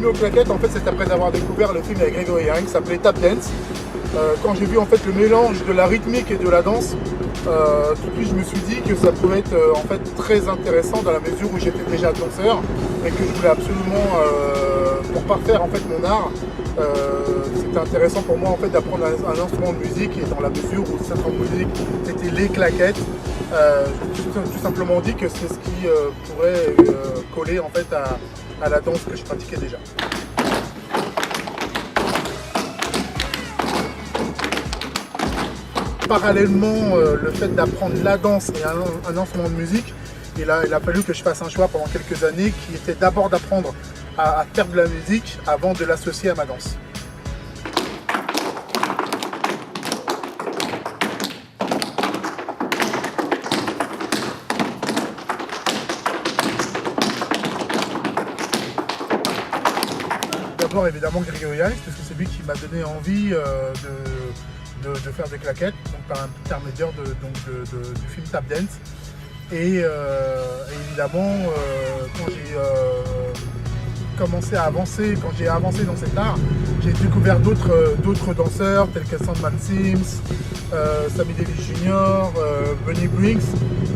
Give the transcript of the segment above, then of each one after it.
aux claquettes, en fait, c'est après avoir découvert le film avec Gregory Hines qui s'appelait Tap Dance. Quand j'ai vu en fait le mélange de la rythmique et de la danse, tout de suite je me suis dit que ça pouvait être en fait très intéressant dans la mesure où j'étais déjà danseur et que je voulais absolument, pour parfaire en fait mon art, c'était intéressant pour moi en fait d'apprendre un instrument de musique, et dans la mesure où cet instrument de musique c'était les claquettes, je me suis tout simplement dit que c'est ce qui pourrait coller en fait à la danse que je pratiquais déjà. Parallèlement, le fait d'apprendre la danse et un instrument de musique, il a fallu que je fasse un choix pendant quelques années qui était d'abord d'apprendre à faire de la musique avant de l'associer à ma danse. D'abord évidemment Gregory Hines, parce que c'est lui qui m'a donné envie de faire des claquettes, donc par l'intermédiaire du film Tap Dance. Et évidemment, quand j'ai commencé à avancer, quand j'ai avancé dans cet art, j'ai découvert d'autres danseurs tels que Sandman Sims, Sammy Davis Jr., Bunny Briggs,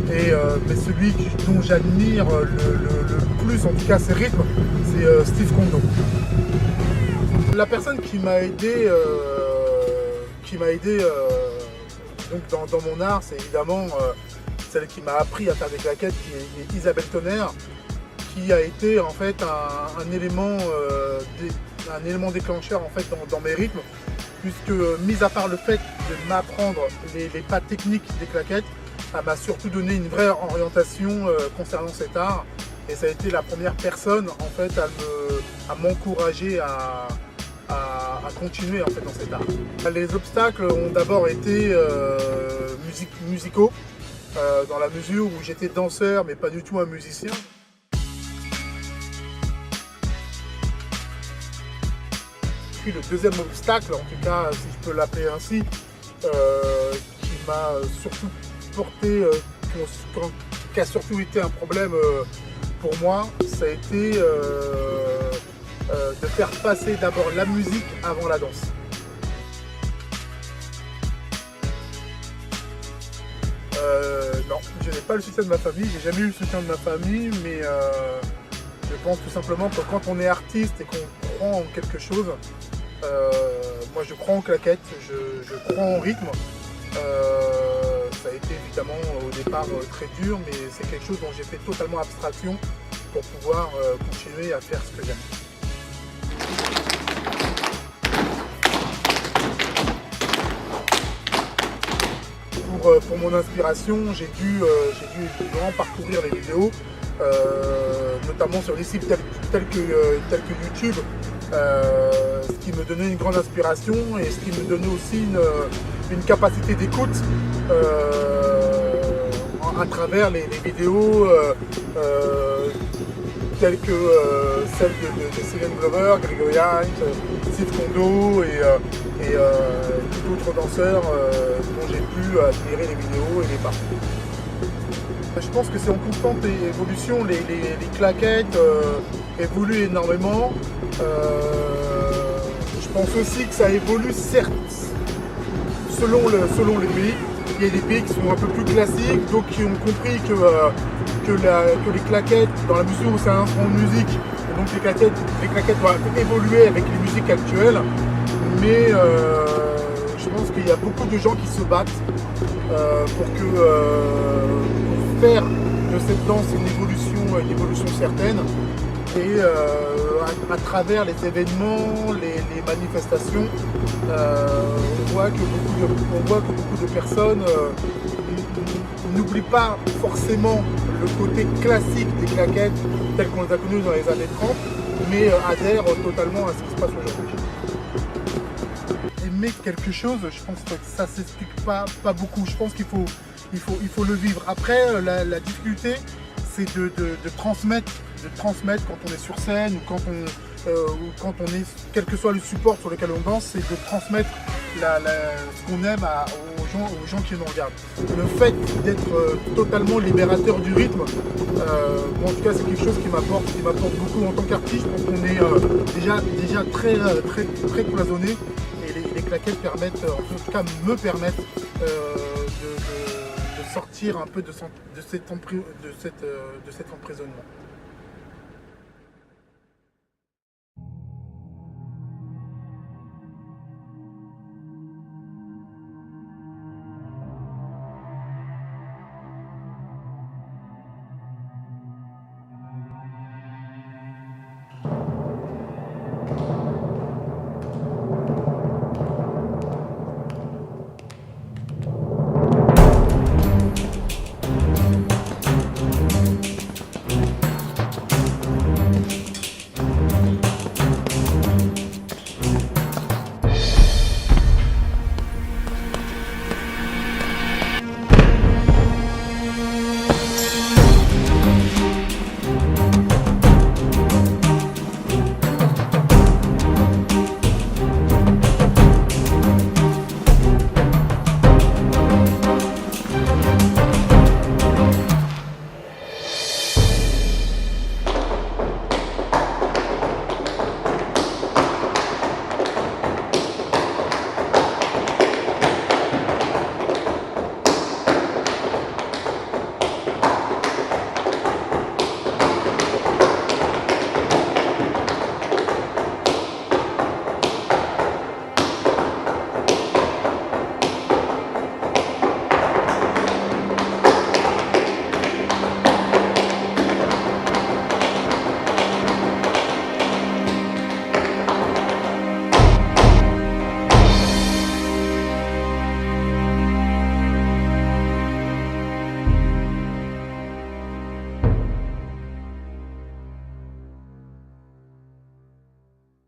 mais celui dont j'admire le plus, en tout cas ses rythmes, c'est Steve Kondo. La personne qui m'a aidé, donc dans mon art, c'est évidemment celle qui m'a appris à faire des claquettes, qui est Isabelle Tonnerre, qui a été en fait un élément déclencheur en fait dans mes rythmes, puisque mis à part le fait de m'apprendre les pas techniques des claquettes, elle m'a surtout donné une vraie orientation concernant cet art, et ça a été la première personne en fait à m'encourager à continuer en fait dans cet art. Les obstacles ont d'abord été musicaux, dans la mesure où j'étais danseur mais pas du tout un musicien. Puis le deuxième obstacle, en tout cas si je peux l'appeler ainsi, qui m'a surtout porté, qui a surtout été un problème pour moi, ça a été de faire passer d'abord la musique avant la danse. Non, je n'ai pas le soutien de ma famille, j'ai jamais eu le soutien de ma famille, mais je pense tout simplement que quand on est artiste et qu'on croit en quelque chose, moi je crois en claquettes, je crois en rythme. Ça a été évidemment au départ très dur, mais c'est quelque chose dont j'ai fait totalement abstraction pour pouvoir continuer à faire ce que j'aime. Pour mon inspiration, j'ai dû vraiment parcourir les vidéos, notamment sur des sites tels que YouTube, ce qui me donnait une grande inspiration et ce qui me donnait aussi une capacité d'écoute à travers les vidéos telles que celles de Sylvain Glover, Gregory Hines, Steve Kondo et d'autres danseurs dont j'ai pu admirer les vidéos et les pas. Je pense que c'est en constante évolution, les claquettes évoluent énormément. Je pense aussi que ça évolue certes selon les pays. Il y a des pays qui sont un peu plus classiques, d'autres qui ont compris que les claquettes, dans la mesure où c'est un instrument de musique, et donc les claquettes doivent évoluer avec les musiques actuelles. Mais je pense qu'il y a beaucoup de gens qui se battent pour faire de cette danse une évolution certaine. Et à travers les événements, les manifestations, on voit que beaucoup de personnes n'oublient pas forcément le côté classique des claquettes telles qu'on les a connues dans les années 30, mais adhèrent totalement à ce qui se passe aujourd'hui. Aimer quelque chose, je pense que ça ne s'explique pas beaucoup. Je pense qu'il faut le vivre. Après, la difficulté, c'est de transmettre quand on est sur scène ou quand on est, quel que soit le support sur lequel on danse, c'est de transmettre ce qu'on aime aux aux gens qui nous regardent. Le fait d'être totalement libérateur du rythme, bon, en tout cas c'est quelque chose qui m'apporte beaucoup en tant qu'artiste. Donc on est déjà très cloisonné et les claquettes permettent, en tout cas me permettent de sortir un peu de cet emprisonnement.